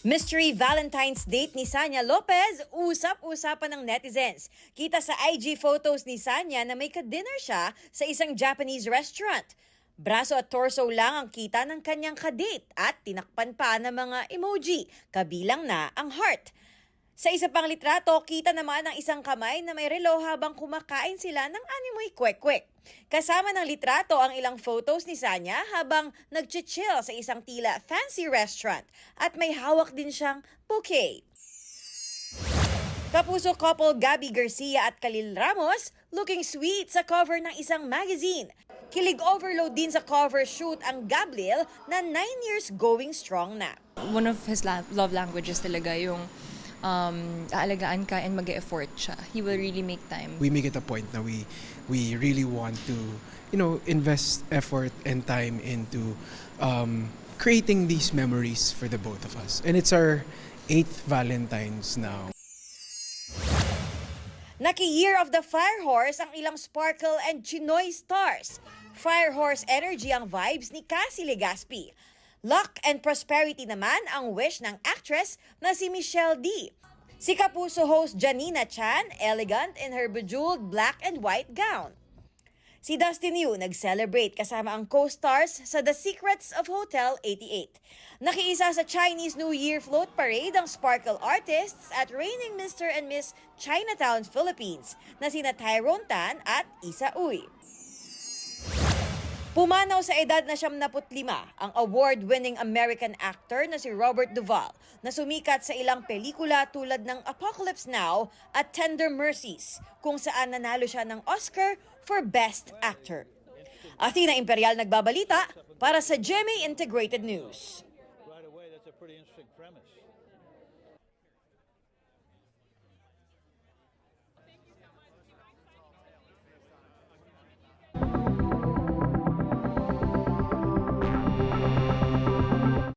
Mystery Valentine's date ni Sanya Lopez, usap-usapan ng netizens. Kita sa IG photos ni Sanya na may ka-dinner siya sa isang Japanese restaurant. Braso at torso lang ang kita ng kanyang kadate at tinakpan pa ng mga emoji, kabilang na ang heart. Sa isa pang litrato, kita naman ang isang kamay na may relo habang kumakain sila ng animoy kwek-kwek. Kasama ng litrato ang ilang photos ni Sanya habang nag-chill sa isang tila fancy restaurant at may hawak din siyang bouquet. Kapuso couple Gabby Garcia at Khalil Ramos looking sweet sa cover ng isang magazine. Kilig overload din sa cover shoot ang Gabriel na 9 years going strong na. One of his love languages talaga yung aalagaan ka and mag-e-effort siya. He will really make time. We make it a point na we really want to, invest effort and time into creating these memories for the both of us. And it's our 8th Valentine's now. Naki-Year of the Fire Horse ang ilang Sparkle and Chinoy stars. Fire Horse energy ang vibes ni Cassie Legaspi. Luck and prosperity naman ang wish ng actress na si Michelle D. Si Kapuso host Janina Chan, elegant in her bejeweled black and white gown. Si Dustin Yu nag-celebrate kasama ang co-stars sa The Secrets of Hotel 88. Nakiisa sa Chinese New Year float parade ang Sparkle artists at reigning Mr. and Miss Chinatown Philippines na sina Tyrone Tan at Isa Uy. Pumanaw sa edad na 75 ang award-winning American actor na si Robert Duvall na sumikat sa ilang pelikula tulad ng Apocalypse Now at Tender Mercies kung saan nanalo siya ng Oscar for Best Actor. Athena Imperial nagbabalita para sa GMA Integrated News. Right away, that's a pretty interesting premise.